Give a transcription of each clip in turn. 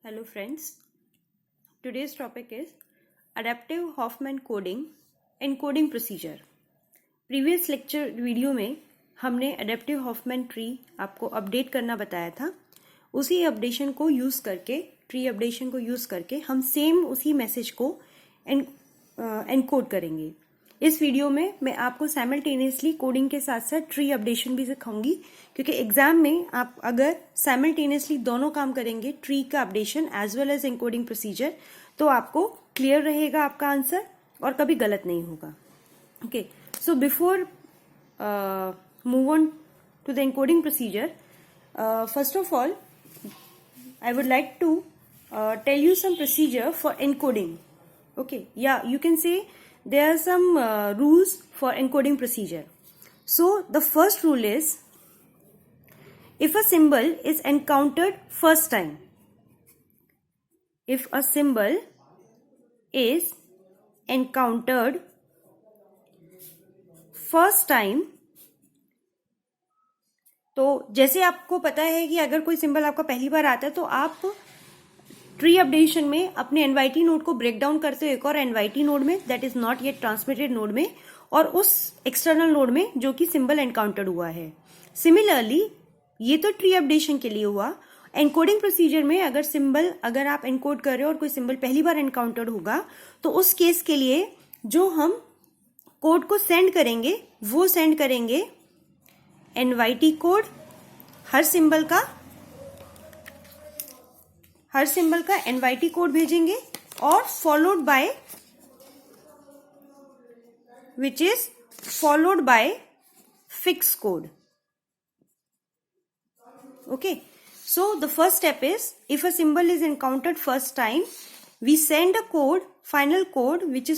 Hello friends, today's topic is Adaptive Hoffman Coding Encoding Procedure. Previous lecture video में हमने adaptive Hoffmann tree आपको update करना बताया था. उसी अपडेशन को यूज़ करके ट्री अपडेशन को यूज़ करके हम सेम उसी मैसेज को एनकोड करेंगे. इस वीडियो में मैं आपको साइमल्टेनियसली कोडिंग के साथ साथ ट्री अपडेशन भी सिखाऊंगी, क्योंकि एग्जाम में आप अगर साइमल्टेनियसली दोनों काम करेंगे, ट्री का updation as well as encoding procedure, तो आपको क्लियर रहेगा आपका आंसर और कभी गलत नहीं होगा. Okay, so before move on to the encoding procedure, first of all I would like to tell you some procedure for encoding. Okay, yeah, you can say there are some rules for encoding procedure. So the first rule is, if a symbol is encountered first time, if a symbol is encountered first time, तो जैसे आपको पता है कि अगर कोई symbol आपका पहली बार आता है तो आप ट्री अपडेशन में अपने एनवाईटी नोड को ब्रेक डाउन करते हो एक और एनवाईटी नोड में, that is not yet transmitted node में, और उस एक्सटर्नल नोड में जो कि सिंबल एनकाउंटर्ड हुआ है. सिमिलरली ये तो ट्री अपडेशन के लिए हुआ. एनकोडिंग प्रोसीजर में अगर आप एनकोड कर रहे हो और कोई सिंबल पहली बार एनकाउंटर्ड होगा, तो उस केस के लिए जो हम कोड को सेंड करेंगे वो सेंड करेंगे एनवाईटी कोड, हर सिंबल का एनवाईटी कोड भेजेंगे, और followed by fix code. Okay, so the first step is, if a symbol is encountered first time, we send a code, final code, which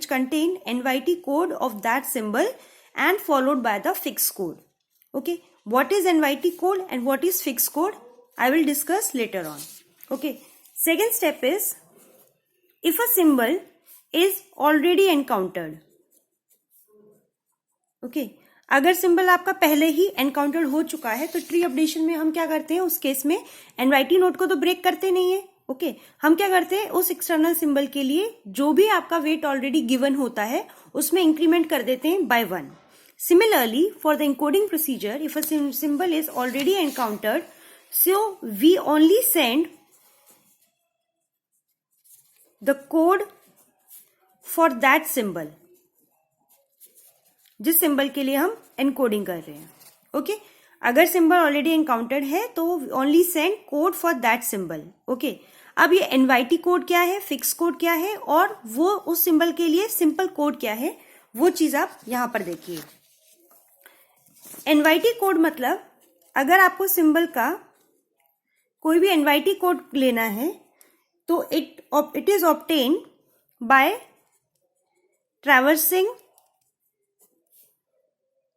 contain NYT code of that symbol and followed by the fixed code. Okay, what is NYT code and what is fixed code, I will discuss later on. Okay, second step is, if a symbol is already encountered. Okay, अगर symbol आपका पहले ही encountered हो चुका है तो tree updation में हम क्या करते हैं, उस केस में एनवाईटी नोड को तो ब्रेक करते नहीं है. ओके, हम क्या करते हैं, उस एक्सटर्नल सिंबल के लिए जो भी आपका वेट ऑलरेडी गिवन होता है उसमें इंक्रीमेंट कर देते हैं by 1. Similarly for the encoding procedure, if a symbol is already encountered, so we only send the code for that symbol, जिस सिंबल के लिए हम एनकोडिंग कर रहे हैं. ओके, अगर सिंबल ऑलरेडी एनकाउंटर्ड है तो only send code for that symbol. Okay, अब ये एनवाईटी कोड क्या है, फिक्स कोड क्या है, और वो उस सिंबल के लिए सिंपल कोड क्या है, वो चीज आप यहां पर देखिए. एनवाईटी कोड मतलब, अगर आपको सिंबल का कोई भी एनवाईटी कोड लेना है तो it is obtain bye traversing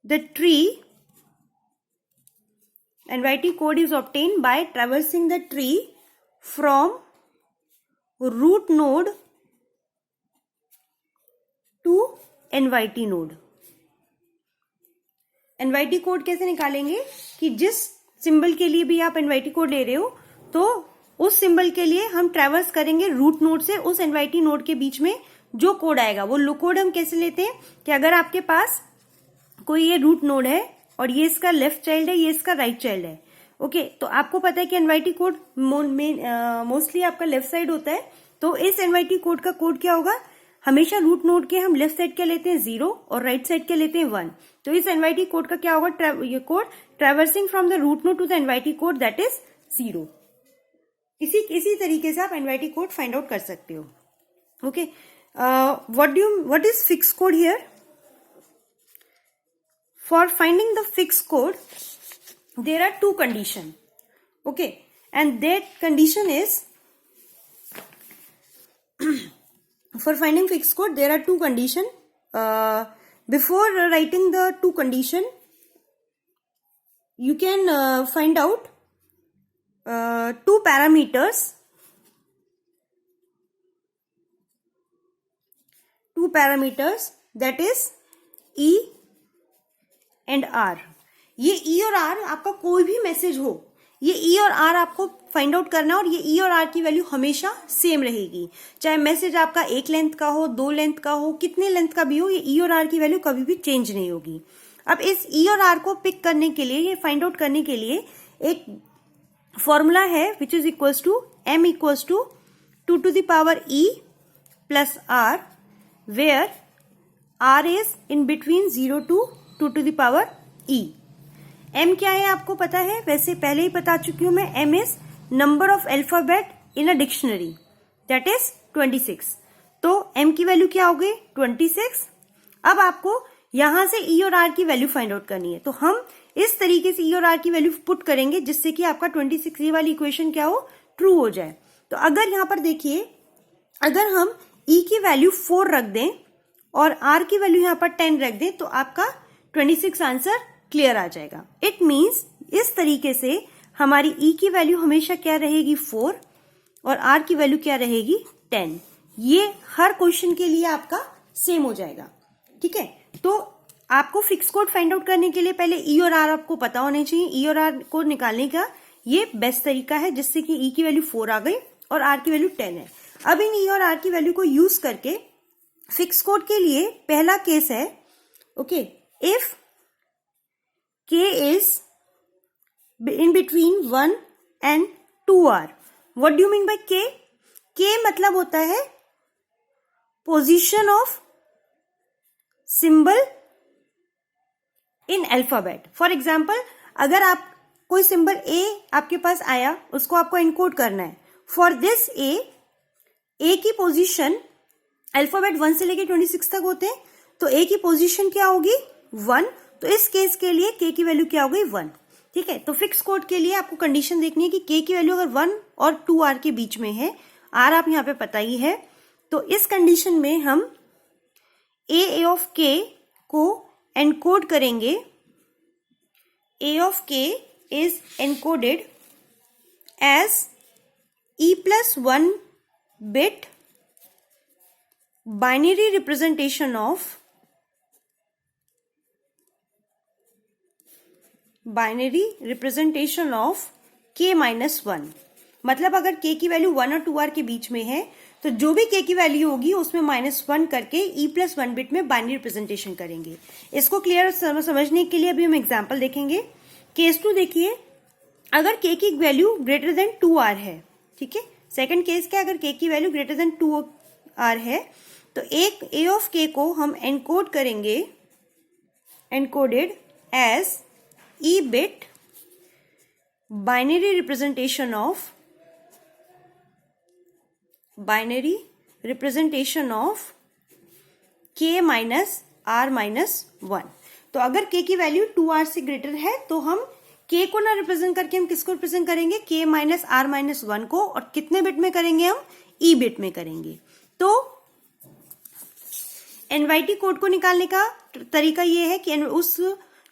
the tree. NYT code is obtained by traversing the tree from root node to NYT node. NYT code कैसे निकालेंगे कि जिस सिंबल के लिए भी आप NYT कोड ले रहे हो, तो उस सिंबल के लिए हम ट्रैवर्स करेंगे रूट नोड से उस NYT नोड के बीच में जो कोड आएगा. वो कोड हम कैसे लेते हैं कि अगर आपके पास कोई ये रूट नोड है और ये इसका लेफ्ट चाइल्ड है, ये इसका राइट चाइल्ड है. ओके, तो आपको पता है कि एनवाईटी कोड मोस्टली आपका लेफ्ट साइड होता है, तो इस एनवाईटी कोड का कोड क्या होगा, हमेशा रूट नोड के हम लेफ्ट साइड क्या लेते हैं 0 और राइट साइड क्या लेते हैं 1. तो इस एनवाईटी कोड का क्या होगा, ये code traversing from the root node to the NYT code, that is 0. इसी तरीके से आप एनवाईटी कोड फाइंड आउट कर सकते हो. Okay, what is fix code here? For finding the fixed code, there are two conditions. Okay, and that condition is, for finding fixed code, there are two conditions. Before writing the two condition, you can find out two parameters. That is E and R. ये E और are आपका कोई भी message हो, ये E और are आपको find out करना है और ये ई और आर की वैल्यू हमेशा सेम रहेगी, चाहे मैसेज आपका 1 लेंथ का हो, 2 लेंथ का हो, कितने लेंथ का भी हो, ये ई और आर की वैल्यू कभी भी चेंज नहीं होगी। अब इस ई और आर को पिक करने के लिए, ये फाइंड आउट करने के लिए एक फॉर्मूला है which is equals to m equals to 2 to the power e plus r, where r is in between 0 to 2 to the power e। m क्या है आपको पता है, वैसे पहले ही बता चुकी हूं मैं। m is number of alphabet in a dictionary, that is 26। तो m की वैल्यू क्या हो गई 26। अब आपको यहां से e और r की वैल्यू फाइंड आउट करनी है, तो हम इस तरीके से e और r की वैल्यू पुट करेंगे जिससे कि आपका 26 ये वाली इक्वेशन क्या हो, ट्रू हो जाए। तो अगर यहां पर देखिए, अगर हम e की वैल्यू 4 रख दें और r की वैल्यू यहां पर 10 रख दें तो आपका 26 आंसर क्लियर आ जाएगा। इट मींस इस तरीके से हमारी e की वैल्यू हमेशा क्या रहेगी 4 और r की वैल्यू क्या रहेगी 10। ये हर क्वेश्चन के लिए आपका सेम हो जाएगा, ठीक है। तो आपको फिक्स कोड फाइंड आउट करने के लिए पहले e और r आपको पता होने चाहिए। e और r को निकालने का ये बेस्ट तरीका है, जिससे कि e की वैल्यू 4 आ गई और r की वैल्यू 10 है। अब इन e और r की वैल्यू को यूज करके फिक्स कोड के लिए पहला केस है, okay, if k is in between 1 and 2r। What do you mean by k? k मतलब होता है position of symbol in alphabet. For example, अगर आप कोई सिंबल a आपके पास आया, उसको आपको एनकोड करना है। फॉर दिस a की पोजीशन अल्फाबेट 1 से लेके 26 तक होते हैं, तो a की पोजीशन क्या होगी 1। तो इस केस के लिए k की वैल्यू क्या हो गई 1, ठीक है। तो फिक्स कोड के लिए आपको कंडीशन देखनी है कि k की वैल्यू अगर 1 और 2r के बीच में है, r आप यहाँ पे पता ही है, तो इस कंडीशन में हम a ऑफ k को एनकोड करेंगे। a of k is encoded as e+1 bit binary representation of k-1। मतलब अगर k की वैल्यू 1 और 2r के बीच में है, तो जो भी k की वैल्यू होगी उसमें -1 करके e+1 बिट में बाइनरी रिप्रेजेंटेशन करेंगे। इसको क्लियर समझने के लिए अभी हम एग्जांपल देखेंगे। केस 2 देखिए, अगर k की वैल्यू ग्रेटर देन 2r है, ठीक है। सेकंड केस क्या, अगर k की वैल्यू ग्रेटर देन 2r है, तो एक a ऑफ k को हम एनकोड करेंगे, encoded as e bit binary representation of k-r-1। तो अगर k की वैल्यू 2r से ग्रेटर है तो हम k को ना रिप्रेजेंट करके हम किसको रिप्रेजेंट करेंगे, k-r-1 को, और कितने बिट में करेंगे हम, e बिट में करेंगे। तो एनवाईटी कोड को निकालने का तरीका ये है कि उस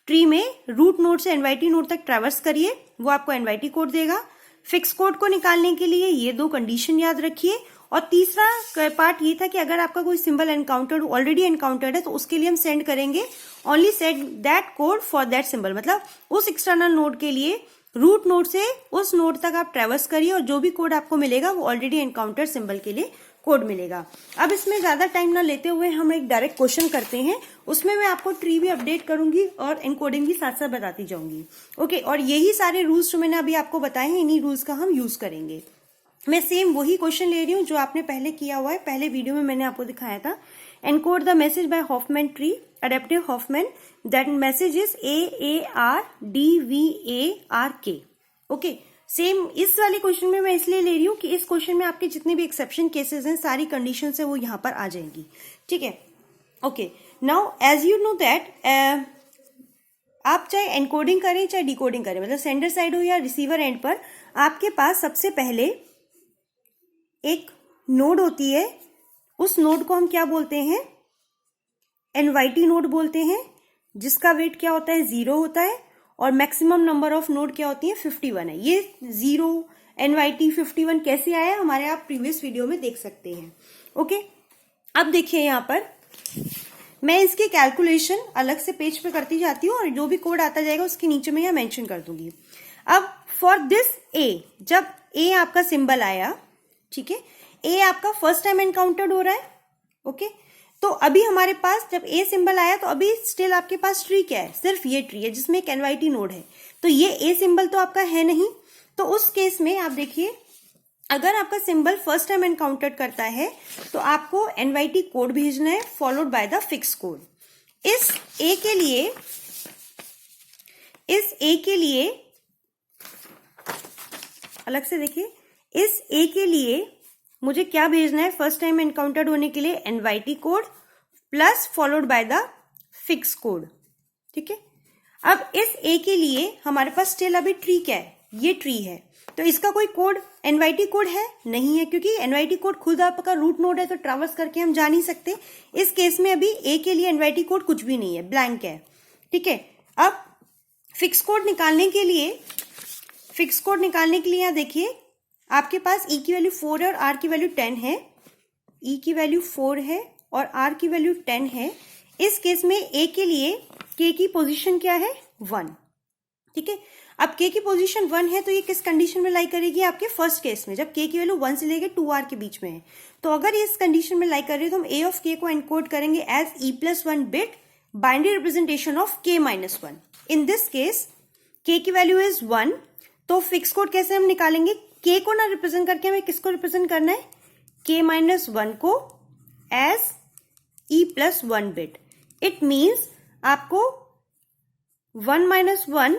ट्री में रूट नोड से एनवाईटी नोड तक ट्रैवर्स करिए, वो आपको एनवाईटी कोड देगा। फिक्स कोड को निकालने के लिए ये 2 कंडीशन याद रखिए। और तीसरा पार्ट ये था कि अगर आपका कोई सिंबल ऑलरेडी एनकाउंटर्ड है, तो उसके लिए हम सेंड करेंगे only send that code for that symbol. मतलब उस एक्सटर्नल नोड के लिए रूट नोड से उस नोड तक आप ट्रैवर्स करिए और जो भी कोड आपको मिलेगा वो ऑलरेडी एनकाउंटर्ड सिंबल के लिए कोड मिलेगा। अब इसमें ज्यादा टाइम ना लेते हुए हम एक डायरेक्ट क्वेश्चन करते हैं, उसमें मैं आपको ट्री भी अपडेट करूंगी और एनकोडिंग भी साथ साथ बताती जाऊंगी, ओके। और यही सारे रूल्स जो मैंने अभी आपको बताए हैं, इन्हीं रूल्स का हम यूज करेंगे। मैं सेम वही क्वेश्चन ले रही हूँ जो आपने पहले किया हुआ है, पहले वीडियो में मैंने आपको दिखाया था। Encode the message by Huffman tree, adaptive Huffman, that message is AARDVARK, okay. Same इस वाले क्वेश्चन में मैं इसलिए ले रही हूँ कि इस क्वेश्चन में आपके जितने भी एक्सेप्शन केसेस हैं, सारी कंडीशन है वो यहाँ पर आ जाएंगी, ठीक है, okay. Now as you know that आप चाहे एनकोडिंग करें चाहे डिकोडिंग करें, मतलब सेंडर साइड हो या रिसीवर एंड पर, आपके पास सबसे पहले एक नोड होती है। उस नोड को हम क्या बोलते हैं, एनवाईटी नोड बोलते हैं, जिसका वेट क्या होता है 0 होता है और मैक्सिमम नंबर ऑफ नोड क्या होती है 51 है। ये 0 एनवाईटी 51 कैसे आया हमारे, आप प्रीवियस वीडियो में देख सकते हैं, ओके। अब देखिए यहाँ पर मैं इसकी कैलकुलेशन अलग से पेज पे करती जाती हूँ और जो भी कोड आता जाएगा उसके नीचे मैं यहाँ मेंशन कर दूंगी। अब फॉर दिस ए, जब ए आपका सिंबल आया, ठीक है, ए आपका फर्स्ट टाइम एनकाउंटर्ड हो रहा है, ओके, तो अभी हमारे पास जब ए सिंबल आया तो अभी स्टिल आपके पास ट्री क्या है, सिर्फ ये ट्री है जिसमें एक एनवाईटी नोड है, तो ये ए सिंबल तो आपका है नहीं। तो उस केस में आप देखिए, अगर आपका सिंबल फर्स्ट टाइम एनकाउंटर करता है तो आपको एनवाईटी कोड भेजना है followed by the fix code. इस ए के लिए अलग से देखिए, इस ए के लिए मुझे क्या भेजना है फर्स्ट टाइम एनकाउंटर्ड होने के लिए, NYT code plus followed by the fix code, ठीक है। अब इस ए के लिए हमारे पास स्टिल अभी ट्री क्या है, ये ट्री है, तो इसका कोई कोड एनवाईटी कोड है नहीं है, क्योंकि एनवाईटी कोड खुद आपका रूट नोड है तो ट्रैवर्स करके हम जा नहीं सकते। इस केस में अभी ए के लिए एनवाईटी कोड कुछ भी नहीं है, ब्लैंक है, ठीक है। अब फिक्स कोड निकालने के लिए यहाँ देखिए, आपके पास ई की वैल्यू 4 है और आर की वैल्यू 10 है, ई की वैल्यू 4 है और आर की वैल्यू 10 है। इस केस में ए के लिए के की पोजीशन क्या है, 1, ठीक है। अब के की पोजीशन 1 है तो ये किस कंडीशन में लाई करेगी, आपके फर्स्ट केस में, जब के की वैल्यू 1 से लेके 2r के बीच में है। तो अगर ये इस कंडीशन में लाई कर रही है तो हम ए ऑफ के को एनकोड करेंगे as e+1 bit binary representation of k-1। In this case K की वैल्यू इज 1, तो फिक्स कोड कैसे हम निकालेंगे, के को ना रिप्रेजेंट करके हमें किसको रिप्रेजेंट करना है, k-1 को as e+1 bit. It means आपको 1 - 1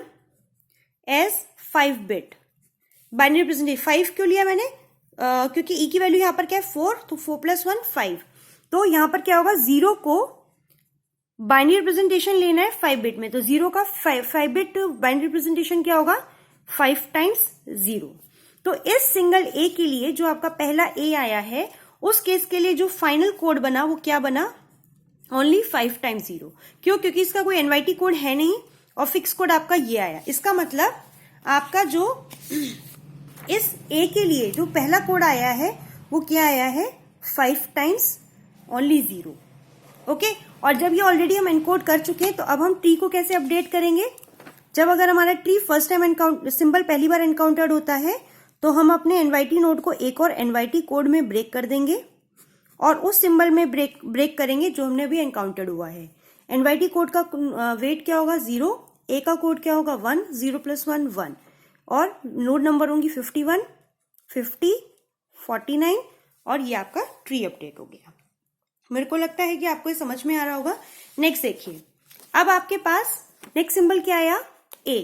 एज 5 बिट बाइनरी रिप्रेजेंटेशन। 5 क्यों लिया मैंने, क्योंकि ई की वैल्यू यहां पर क्या है 4, तो 4 + 1 5, तो यहां पर क्या होगा, 0 को बाइनरी रिप्रेजेंटेशन लेना है 5 बिट में, तो 0 का 5 बिट बाइनरी रिप्रेजेंटेशन क्या होगा, 5 × 0। तो इस सिंगल ए के लिए जो आपका पहला ए आया है, उस केस के लिए जो फाइनल कोड बना वो क्या बना, ओनली 5 × 0। क्यों, क्योंकि इसका कोई एनवाईटी कोड है नहीं और फिक्स कोड आपका ये आया। इसका मतलब आपका जो इस ए के लिए जो पहला कोड आया है वो क्या आया है, 5 × ओनली 0, ओके। और जब ये ऑलरेडी हम एनकोड कर चुके हैं तो अब हम ट्री को कैसे अपडेट करेंगे, जब अगर हमारा ट्री फर्स्ट टाइम सिंबल पहली बार एनकाउंटर्ड होता है तो हम अपने एनवाईटी नोड को एक और एनवाईटी कोड में ब्रेक कर देंगे और उस सिंबल में ब्रेक करेंगे जो हमने अभी एनकाउंटर्ड हुआ है। एनवाईटी कोड का वेट क्या होगा, 0, ए का कोड क्या होगा, 1, 0 + 1 1, और नोड नंबर होंगी 51, 50, 49, और ये आपका ट्री अपडेट हो गया। मेरे को लगता है कि आपको ये समझ में आ रहा होगा। नेक्स्ट देखिए, अब आपके पास नेक्स्ट सिंबल क्या आया, ए।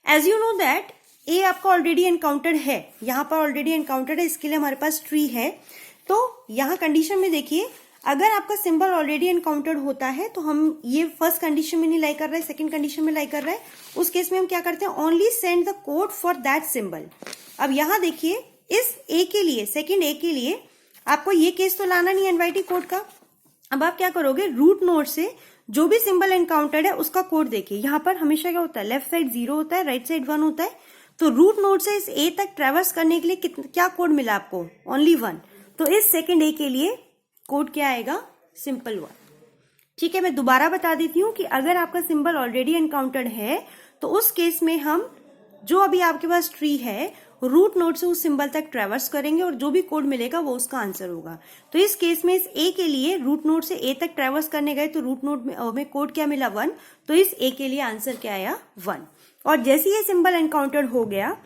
एज यू नो दैट ए आपका ऑलरेडी एनकाउंटर्ड है, यहां पर ऑलरेडी एनकाउंटर्ड है, इसके लिए हमारे पास ट्री है। तो यहां कंडीशन में देखिए, अगर आपका सिंबल ऑलरेडी एनकाउंटर्ड होता है तो हम ये फर्स्ट कंडीशन में नहीं लाई कर रहा है, सेकंड कंडीशन में लाई कर रहा है, उस केस में हम क्या करते हैं, only send the code for that symbol. अब यहां देखिए, इस ए के लिए, सेकंड ए के लिए आपको ये केस तो लाना नहीं एनवाईटी कोड का। अब आप क्या करोगे, रूट नोड से जो भी सिंबल एनकाउंटर्ड है उसका कोड देखिए। यहां पर हमेशा क्या होता है, लेफ्ट साइड 0 होता है, राइट साइड 1 होता है। तो रूट नोड से इस ए तक ट्रेवर्स करने के लिए क्या कोड मिला आपको, ओनली 1। तो इस सेकंड ए के लिए कोड क्या आएगा, सिंपल 1, ठीक है। मैं दोबारा बता देती हूं कि अगर आपका सिंबल ऑलरेडी एनकाउंटर्ड है तो उस केस में हम जो अभी आपके पास ट्री है रूट नोड से उस सिंबल तक ट्रेवर्स करेंगे और जो भी कोड मिलेगा वो उसका आंसर होगा। तो इस केस में इस ए के लिए रूट नोड से ए तक ट्रेवर्स करने गए तो रूट नोड में कोड क्या मिला, 1, तो इस ए के लिए आंसर क्या आया, 1। और जैसे ये सिंबल एनकाउंटर्ड हो गया,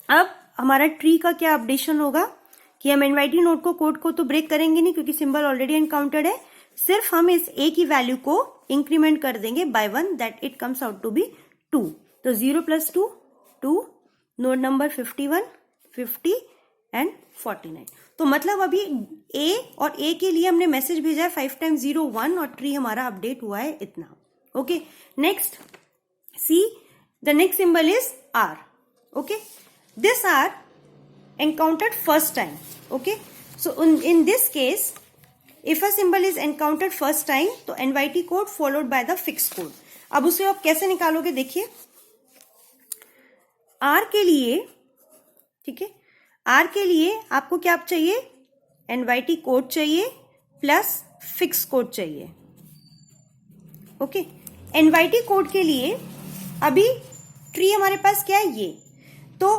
अब हमारा ट्री का क्या अपडेशन होगा कि हम एनवाईटी नोड को कोड को तो ब्रेक करेंगे नहीं क्योंकि सिंबल ऑलरेडी एनकाउंटर्ड है, सिर्फ हम इस ए की वैल्यू को इंक्रीमेंट कर देंगे by 1, that it comes out to be 2। तो 0 + 2 2, नोड नंबर 51, 50 एंड 49। तो मतलब अभी ए और ए के लिए हमने मैसेज भेजा है 5 × 0 1 और ट्री हमारा अपडेट हुआ है इतना, okay. Next see, the next symbol is R, okay. This R encountered first time, okay. So in this case, if a symbol is encountered first time तो NYT code followed by the fixed code। अब उसे आप कैसे निकालोगे, देखिए R के लिए, ठीक है, R के लिए आपको क्या चाहिए, NYT कोड चाहिए प्लस फिक्स कोड चाहिए, ओके। NYT कोड के लिए अभी ट्री हमारे पास क्या है, ये, तो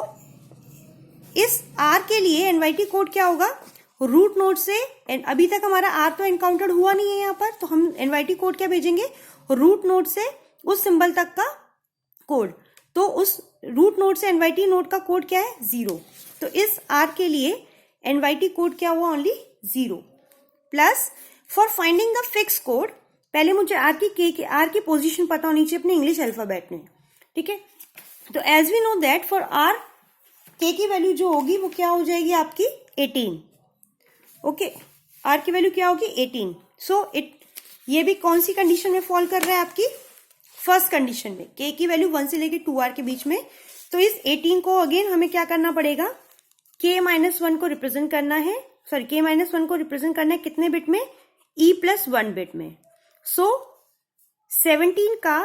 इस आर के लिए एनवाईटी कोड क्या होगा, रूट नोड से, अभी तक हमारा आर तो एनकाउंटर्ड हुआ नहीं है यहाँ पर, तो हम एनवाईटी कोड क्या भेजेंगे, रूट नोड से उस सिंबल तक का कोड। तो उस रूट नोड से एनवाईटी नोड का कोड क्या है, 0। तो इस आर के लिए एनवाईटी कोड क्या हुआ, only 0। Plus for finding the fix code, पहले मुझे आर की पोजीशन पता होनी चाहिए अपने इंग्लिश अल्फाबेट में, ठीक है। तो as we know that for R K की वैल्यू जो होगी वो क्या हो जाएगी आपकी 18। ओके, आर की वैल्यू क्या होगी 18। सो ये भी कौन सी कंडीशन में फॉल कर रहा है, आपकी फर्स्ट कंडीशन में, के की वैल्यू 1 से लेके 2r के बीच में। तो इस 18 को अगेन हमें क्या करना पड़ेगा, k-1 को रिप्रेजेंट करना है, सॉरी k-1 को रिप्रेजेंट करना है कितने बिट में, e+1 बिट में। सो 17 का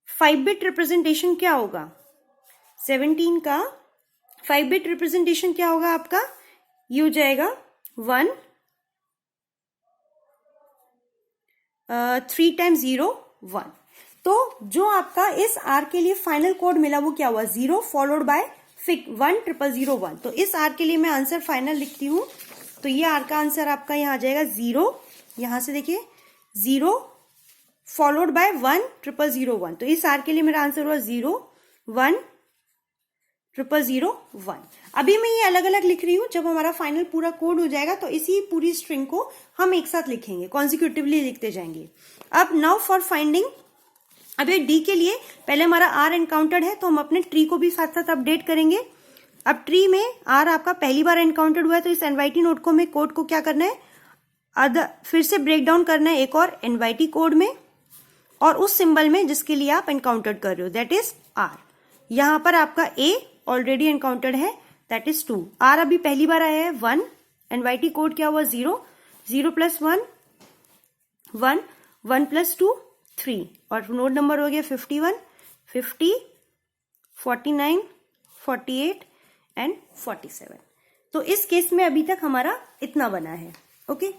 5 बिट रिप्रेजेंटेशन क्या होगा, 17 का 5 बिट रिप्रेजेंटेशन क्या होगा आपका, ये हो जाएगा 1 3 टाइम्स 0 1। तो जो आपका इस आर के लिए फाइनल कोड मिला वो क्या हुआ, 0 फॉलोड बाय 10001। तो इस आर के लिए मैं आंसर फाइनल लिखती हूँ। तो ये आर का आंसर आपका यहाँ आ जाएगा 0, यहां से देखिए 0 फॉलोड बाय 10001। तो इस आर के लिए मेरा आंसर हुआ 0 1 0001। अभी मैं ये अलग अलग लिख रही हूं, जब हमारा फाइनल पूरा कोड हो जाएगा तो इसी पूरी स्ट्रिंग को हम एक साथ लिखेंगे, कॉन्सिक्यूटिवली लिखते जाएंगे। अब नाउ फॉर फाइंडिंग, अभी डी के लिए पहले हमारा आर एनकाउंटर्ड है तो हम अपने ट्री को भी साथ साथ अपडेट करेंगे। अब ट्री में आर आपका पहली बार एनकाउंटर्ड हुआ है, तो इस एनवाईटी नोड को में कोड को क्या करना है, फिर से ब्रेक डाउन करना है एक और एनवाईटी कोड में, और उस सिंबल में जिसके लिए आप एनकाउंटर्ड कर रहे हो, दैट इज आर। यहां पर आपका ए ऑलरेडी एनकाउंटर्ड है, दैट इज 2। आर अभी पहली बार आया है 1, एनवाईटी कोड क्या हुआ 0, 0 + 1 1, 1 + 2 3, और नोड नंबर हो गया 51 50 49 48 एंड 47। तो इस केस में अभी तक हमारा इतना बना है। ओके,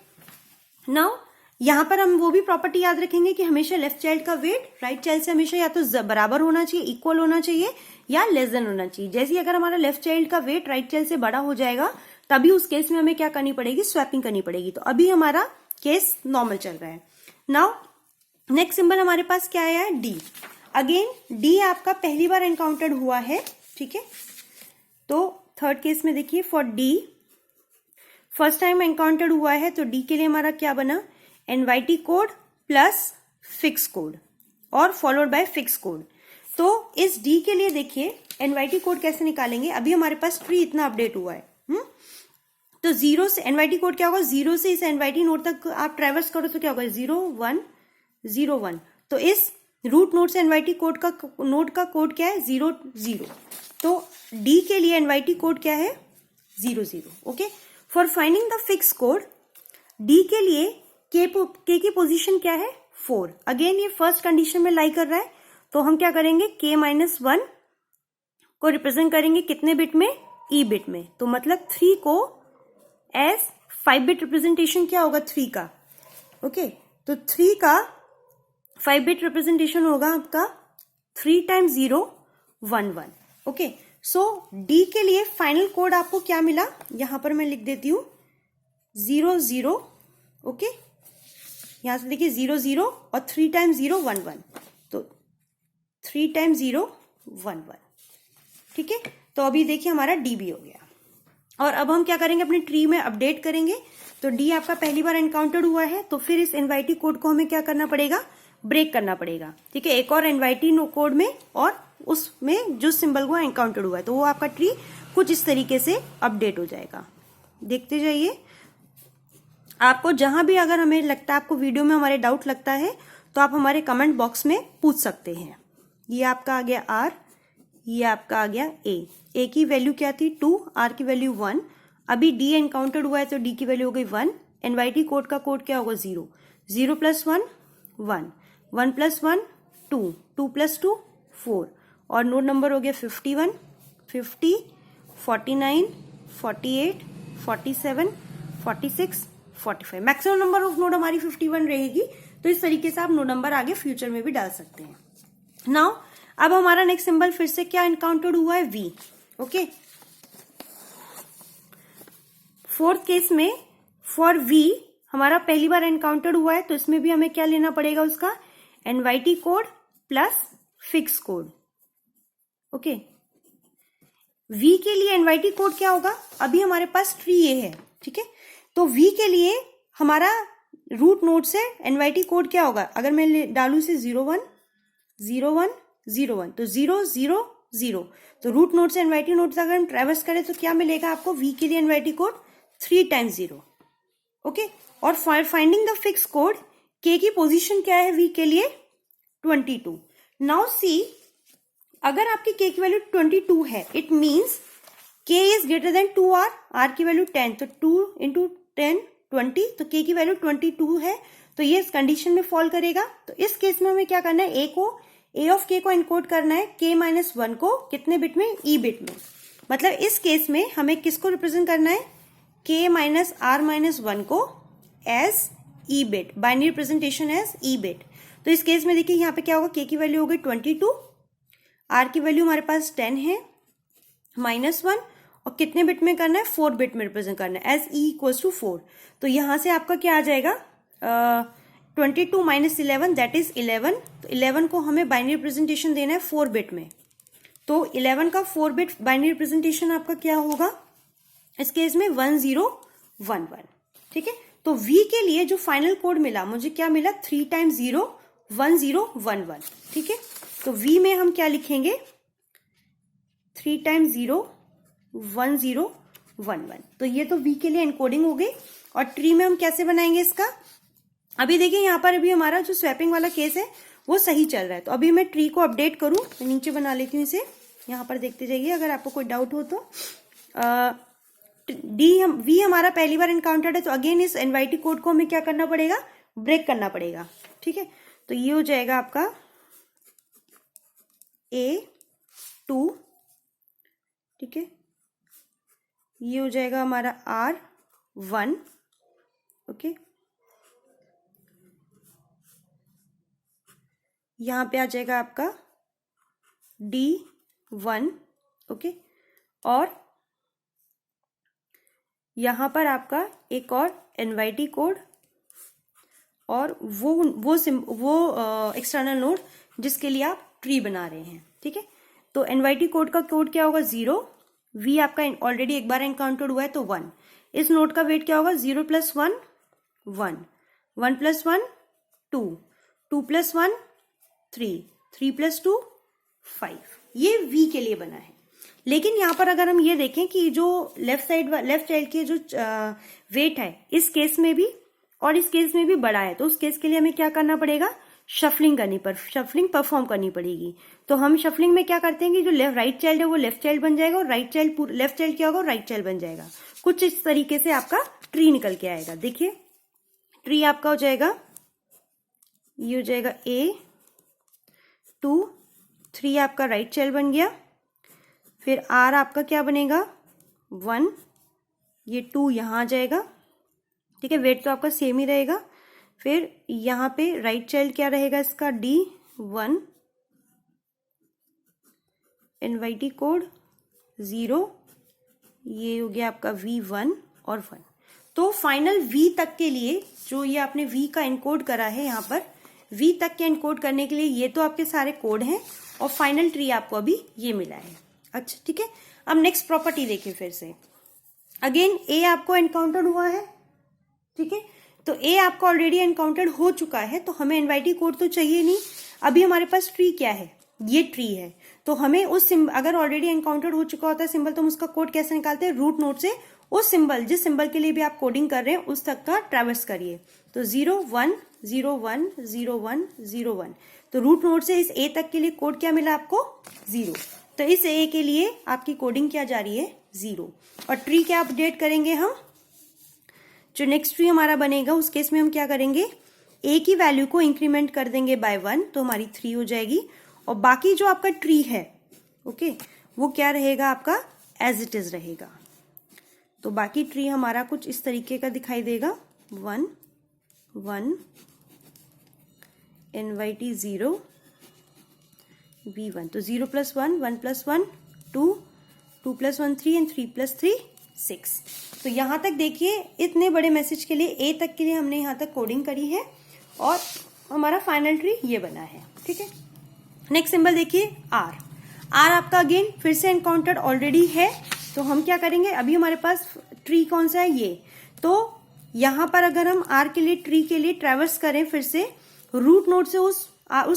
नाउ यहां पर हम वो भी प्रॉपर्टी याद रखेंगे कि हमेशा लेफ्ट चाइल्ड का वेट राइट चाइल्ड से हमेशा या तो बराबर होना चाहिए, इक्वल होना चाहिए, या लेस देन होना चाहिए। जैसे अगर हमारा लेफ्ट चाइल्ड का वेट राइट चाइल्ड से बड़ा हो जाएगा तभी उस केस में हमें क्या करनी पड़ेगी, स्वैपिंग करनी पड़ेगी। तो अभी हमारा केस नॉर्मल चल रहा है। नाउ नेक्स्ट सिंबल हमारे पास क्या आया है, डी। अगेन डी आपका पहली बार एनकाउंटर्ड हुआ है, ठीक है। तो थर्ड केस में देखिए for D first time encountered हुआ है, तो डी के लिए हमारा क्या बना, NYT code plus fix code और फॉलोड बाय फिक्स कोड। तो इस डी के लिए देखिए एनवाईटी कोड कैसे निकालेंगे, अभी हमारे पास ट्री इतना अपडेट हुआ है। तो 0 से एनवाईटी कोड क्या होगा, 0 से इस एनवाईटी नोड तक आप ट्रेवर्स करो तो क्या होगा 0 1 0 1। तो इस रूट नोड से एनवाईटी कोड का नोड का कोड क्या है 0 0। तो डी के लिए एनवाईटी कोड क्या है 0 0। Okay, for finding the fix code D के लिए के की पोजीशन क्या है 4। अगेन ये फर्स्ट कंडीशन में लाई कर रहा है, तो हम क्या करेंगे k-1 को रिप्रेजेंट करेंगे कितने बिट में, ई बिट में। तो मतलब 3 को एज 5 बिट रिप्रेजेंटेशन क्या होगा 3 का। ओके, तो 3 का 5 बिट रिप्रेजेंटेशन होगा आपका 3 टाइम्स 0 1 1। ओके, सो डी के लिए फाइनल कोड आपको क्या मिला, यहां पर मैं लिख देती हूं 0 0। ओके, यहां से देखिए 0 0 और 3 टाइम्स 0 1 1, तो 3 टाइम्स 0 1 1। ठीक है, तो अभी देखिए हमारा डी भी हो गया। और अब हम क्या करेंगे, अपने ट्री में अपडेट करेंगे। तो डी आपका पहली बार एनकाउंटर्ड हुआ है, तो फिर इस एनवाईटी कोड को हमें क्या करना पड़ेगा, ब्रेक करना पड़ेगा। ठीक है, एक और एनवाईटी कोड में और उसमें जो सिंबल वो एनकाउंटर्ड हुआ है, तो वो आपका ट्री कुछ इस तरीके से अपडेट हो जाएगा। देखते जाइए, आपको जहां भी अगर हमें लगता है, आपको वीडियो में हमारे डाउट लगता है, तो आप हमारे कमेंट बॉक्स में पूछ सकते हैं। ये आपका आ गया आर, ये आपका आ गया ए की वैल्यू क्या थी 2, आर की वैल्यू 1। अभी डी एनकाउंटर्ड हुआ है तो डी की वैल्यू हो गई 1। एनवाईटी कोड का कोड क्या होगा 0, 0 + 1 1, 1 + 1 2, 2 + 2 4, और नोड नंबर हो गया 51 50 49 48 47 46 45। मैक्सिमम नंबर ऑफ नोड हमारी 51 रहेगी। तो इस तरीके से आप नोड नंबर आगे फ्यूचर में भी डाल सकते हैं। नाउ अब हमारा नेक्स्ट सिंबल फिर से क्या एनकाउंटर्ड हुआ है, वी। ओके, फोर्थ केस में फॉर वी हमारा पहली बार एनकाउंटर्ड हुआ है, तो इसमें भी हमें क्या लेना पड़ेगा, उसका NYT code plus fix code. Okay, V के लिए एनवाईटी कोड क्या होगा, अभी हमारे पास ट्री ये है, ठीक है, तो वी के लिए हमारा रूट नोड से एनवाईटी कोड क्या होगा, अगर मैं डालू से 01 01 01 तो 0 0 0, तो रूट नोड से एनवाईटी नोड से अगर हम ट्रेवर्स करें तो क्या मिलेगा आपको, वी के लिए एनवाईटी कोड 3 टाइम्स 0। ओके, और फाइंडिंग द फिक्स कोड, के की पोजीशन क्या है वी के लिए 22। नाउ सी, अगर आपकी के की वैल्यू 22 है, इट मीन्स के is greater than 2r, r की वैल्यू 10, तो 2 इंटू 10 20, तो के की वैल्यू 22 है, तो ये इस कंडीशन में फॉल करेगा। तो इस केस में हमें क्या करना है, ए ऑफ के को एनकोड करना है k-1 को कितने बिट में, ई बिट में। मतलब इस केस में हमें किसको रिप्रेजेंट करना है, k-r-1 को as E bit, binary representation as E bit. तो इस केस में देखिए यहाँ पे क्या होगा, के की वैल्यू हो गई 22, आर की वैल्यू हमारे पास 10 है, -1, और कितने बिट में करना है, 4 बिट में रिप्रेजेंट करना है एज ई इक्वल्स टू 4। तो यहां से आपका क्या आ जाएगा, 22 माइनस 11 दैट इज 11। तो 11 को हमें बाइनरी रिप्रेजेंटेशन देना है 4 बिट में, तो 11 का 4 बिट बाइनरी रिप्रेजेंटेशन आपका क्या होगा, इस केस में 1011। ठीक है, तो V के लिए जो फाइनल कोड मिला मुझे, क्या मिला, 3 टाइम्स 0 1011। ठीक है, तो V में हम क्या लिखेंगे, 3 टाइम्स 0 1011। तो ये तो V के लिए एनकोडिंग हो गई। और ट्री में हम कैसे बनाएंगे इसका, अभी देखिए यहाँ पर अभी हमारा जो स्वैपिंग वाला केस है वो सही चल रहा है। तो अभी मैं ट्री को अपडेट करूं, मैं नीचे बना लेती हूँ इसे, यहाँ पर देखते जाइए अगर आपको कोई डाउट हो तो। V हमारा पहली बार एनकाउंटर्ड है, तो अगेन इस एनवाईटी कोड को हमें क्या करना पड़ेगा, ब्रेक करना पड़ेगा। ठीक है, तो ये हो जाएगा आपका A2, ठीक है, ये हो जाएगा हमारा R1। ओके, यहां पे आ जाएगा आपका D1। ओके, और यहां पर आपका एक और एनवाईटी कोड और वो एक्सटर्नल नोड जिसके लिए आप ट्री बना रहे हैं। ठीक है, तो एनवाईटी कोड का कोड क्या होगा, 0। V आपका ऑलरेडी एक बार एनकाउंटर्ड हुआ है तो 1। इस नोड का वेट क्या होगा, 0 + 1 1, 1 + 1 2, 2 + 1 3, 3 + 2 5। ये V के लिए बना है। लेकिन यहां पर अगर हम ये देखें कि जो लेफ्ट चाइल्ड के जो वेट है इस केस में भी और इस केस में भी बड़ा है, तो उस केस के लिए हमें क्या करना पड़ेगा, शफलिंग परफॉर्म करनी पड़ेगी। तो हम शफलिंग में क्या करते हैं कि जो राइट चाइल्ड है वो लेफ्ट चाइल्ड बन जाएगा, और लेफ्ट चाइल्ड क्या होगा, राइट चाइल्ड बन जाएगा। कुछ इस तरीके से आपका ट्री निकल के आएगा। देखिए ट्री आपका हो जाएगा, ये हो जाएगा A2 3 आपका राइट चाइल्ड बन गया, फिर R आपका क्या बनेगा 1, ये 2 यहां आ जाएगा। ठीक है, वेट तो आपका सेम ही रहेगा। फिर यहां पे राइट चाइल्ड क्या रहेगा इसका, D1, एनवाईटी कोड 0, ये हो गया आपका V1 और 1। तो फाइनल V तक के लिए जो ये आपने V का एनकोड करा है, यहाँ पर V तक के एनकोड करने के लिए ये तो आपके सारे कोड हैं, और फाइनल ट्री आपको अभी ये मिला है। अच्छा ठीक है, अब नेक्स्ट प्रॉपर्टी देखिए फिर से। अगेन A आपको एनकाउंटर्ड हुआ है, ठीक है, तो A आपका ऑलरेडी एनकाउंटर्ड हो चुका है, तो हमें एनवाईटी कोड तो चाहिए नहीं। अभी हमारे पास ट्री क्या है, ये ट्री है, तो हमें उस अगर ऑलरेडी एनकाउंटर्ड हो चुका होता है सिंबल, तो हम उसका कोड कैसे निकालते हैं, रूट नोड से उस सिंबल, जिस सिंबल के लिए भी आप कोडिंग कर रहे हैं उस तक का ट्रैवर्स करिए। तो 0 1 0 1 0 1 0 1, तो रूट नोड से इस A तक के लिए कोड क्या मिला आपको, 0। तो इस A के लिए आपकी कोडिंग क्या जा रही है, 0। और ट्री क्या अपडेट करेंगे हम, जो नेक्स्ट ट्री हमारा बनेगा उस केस में हम क्या करेंगे, A की वैल्यू को इंक्रीमेंट कर देंगे बाय 1, तो हमारी 3 हो जाएगी। और बाकी जो आपका ट्री है, ओके, वो क्या रहेगा आपका, एज इट इज रहेगा। तो बाकी ट्री हमारा कुछ इस तरीके का दिखाई देगा, 1 1 एनवाईटी 0 V1, तो 0 + 1, 1 + 1 2, 2 + 1 3 एंड 3 + 3 6। तो यहाँ तक देखिए इतने बड़े मैसेज के लिए ए तक के लिए हमने यहाँ तक कोडिंग करी है और हमारा फाइनल ट्री ये बना है। ठीक है, नेक्स्ट सिंबल देखिए आर। आर आपका अगेन फिर से एनकाउंटर ऑलरेडी है, तो हम क्या करेंगे, अभी हमारे पास ट्री कौन सा है ये, तो यहां पर अगर हम आर के लिए ट्री के लिए ट्रैवर्स करें, फिर से रूट नोड से उस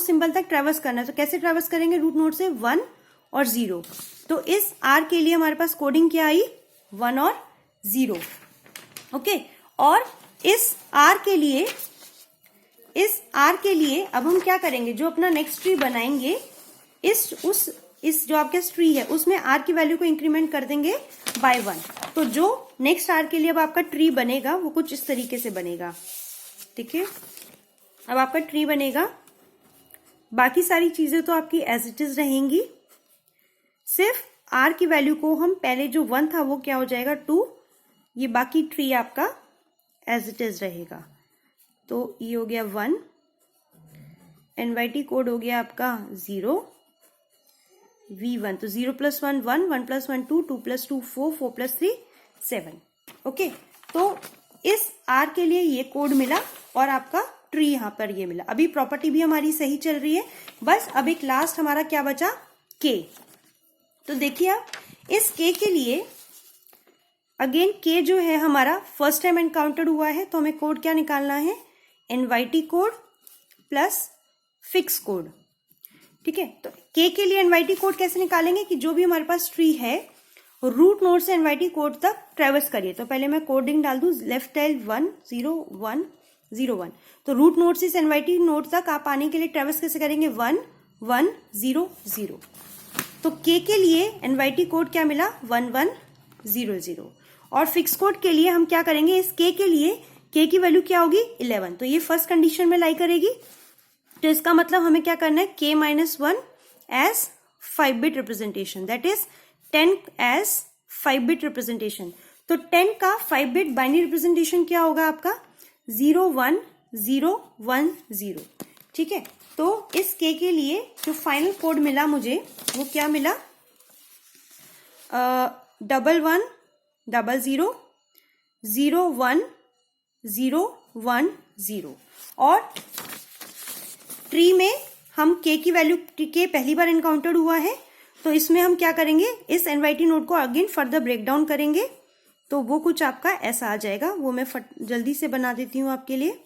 सिंबल तक ट्रैवर्स करना है, तो कैसे ट्रैवर्स करेंगे, रूट नोड से 1 और 0। तो इस आर के लिए हमारे पास कोडिंग क्या आई, 1 और 0। ओके, और इस आर के लिए अब हम क्या करेंगे, जो अपना नेक्स्ट ट्री बनाएंगे, इस जो आपके ट्री है उसमें आर की वैल्यू को इंक्रीमेंट कर देंगे बाय 1। तो जो नेक्स्ट आर के लिए अब आपका ट्री बनेगा वो कुछ इस तरीके से बनेगा। ठीक है, अब आपका ट्री बनेगा, बाकी सारी चीजें तो आपकी एज इट इज रहेंगी, सिर्फ आर की वैल्यू को हम पहले जो 1 था वो क्या हो जाएगा 2, ये बाकी ट्री आपका एज इट इज रहेगा। तो ये हो गया 1, एनवाईटी कोड हो गया आपका 0, V1, तो 0 + 1 1, 1 + 1 2, 2 + 2 4, 4 + 3 7। ओके, तो इस R के लिए ये कोड मिला और आपका ट्री यहां पर ये मिला। अभी प्रॉपर्टी भी हमारी सही चल रही है, बस अब एक लास्ट हमारा क्या बचा, K। तो देखिए आप इस K के लिए अगेन K जो है हमारा फर्स्ट टाइम एनकाउंटर हुआ है, तो हमें कोड क्या निकालना है, NYT code plus fix code. ठीक है, तो K के लिए एनवाईटी कोड कैसे निकालेंगे कि जो भी हमारे पास ट्री है रूट नोड से एनवाईटी कोड तक ट्रेवर्स करिए। तो पहले मैं कोडिंग डाल दूं, लेफ्ट चाइल्ड 1 0 1 0 1। तो रूट नोड से एनवाईटी नोड तक आप आने के लिए ट्रेवर्स कैसे करेंगे, 1 1 0 0। तो K के लिए एनवाईटी कोड क्या मिला, 1 1 0 0। और फिक्स कोड के लिए हम क्या करेंगे, इस K के लिए K की वैल्यू क्या होगी 11, तो ये फर्स्ट कंडीशन में लाई करेगी। तो इसका मतलब हमें क्या करना है, K - 1 as 5 bit representation, that is 10 as 5 bit representation. तो 10 का 5 बिट बाइनरी रिप्रेजेंटेशन क्या होगा आपका, 0 1 0 1 0। ठीक है, तो इस K के लिए जो फाइनल कोड मिला मुझे वो क्या मिला, 1 1 0 0 0 1 0 1 0। और ट्री में हम K की वैल्यू K पहली बार एनकाउंटर्ड हुआ है, तो इसमें हम क्या करेंगे, इस एनवाईटी नोड को अगेन फर्दर ब्रेक डाउन करेंगे, तो वो कुछ आपका ऐसा आ जाएगा, वो मैं जल्दी से बना देती हूँ आपके लिए।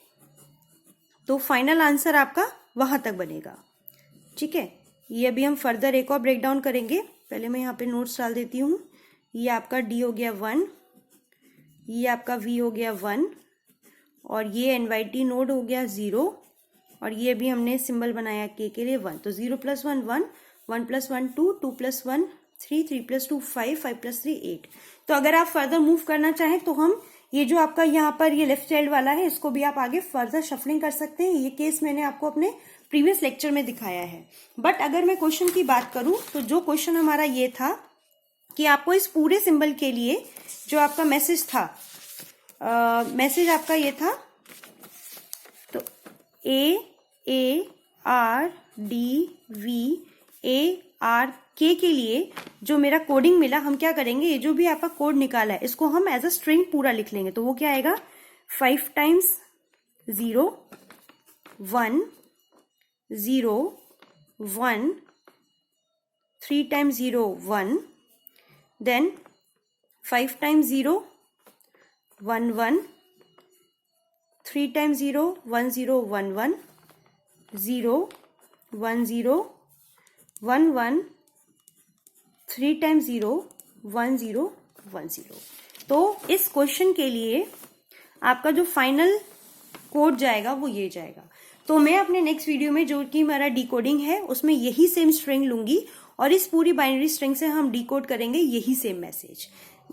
तो फाइनल आंसर आपका वहां तक बनेगा। ठीक है, ये अभी हम फर्दर एक और ब्रेक डाउन करेंगे, पहले मैं यहाँ पे नोट्स डाल देती हूँ। ये आपका D हो गया 1, ये आपका V हो गया 1, और ये एनवाईटी नोड हो गया 0, और ये भी हमने सिंबल बनाया K के लिए 1। तो 0 + 1 1, 1 + 1 2, 2 + 1 3, 3 + 2 5, 5 + 3 8। तो अगर आप फर्दर मूव करना चाहें तो हम ये जो आपका यहाँ पर ये लेफ्ट चाइल्ड वाला है इसको भी आप आगे फर्दर शफलिंग कर सकते हैं। ये केस मैंने आपको अपने प्रीवियस लेक्चर में दिखाया है। बट अगर मैं क्वेश्चन की बात करूं तो जो क्वेश्चन हमारा ये था कि आपको इस पूरे सिंबल के लिए जो आपका मैसेज था, मैसेज आपका ये था, तो AARDVARK के लिए जो मेरा कोडिंग मिला, हम क्या करेंगे, ये जो भी आपका कोड निकाला है इसको हम एज अ स्ट्रिंग पूरा लिख लेंगे। तो वो क्या आएगा, 5 × 0 1 0 1, 3 × 0 1, then 5 × 0 1 1, 3 × 0 1 0 1 1, 0 1 0 1 1, 3 × 0 1 0 1 0। तो इस क्वेश्चन के लिए आपका जो फाइनल कोड जाएगा वो ये जाएगा। तो मैं अपने नेक्स्ट वीडियो में जो कि हमारा डिकोडिंग है उसमें यही सेम स्ट्रिंग लूंगी और इस पूरी बाइनरी स्ट्रिंग से हम डिकोड करेंगे यही सेम मैसेज।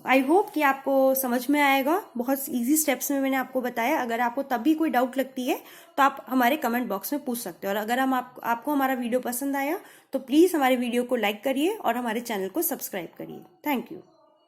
आई होप कि आपको समझ में आएगा। बहुत इजी स्टेप्स में मैंने आपको बताया। अगर आपको तब भी कोई डाउट लगती है तो आप हमारे कमेंट बॉक्स में पूछ सकते हो। और अगर आपको हमारा वीडियो पसंद आया तो प्लीज हमारे वीडियो को लाइक करिए और हमारे चैनल को सब्सक्राइब करिए। Thank you.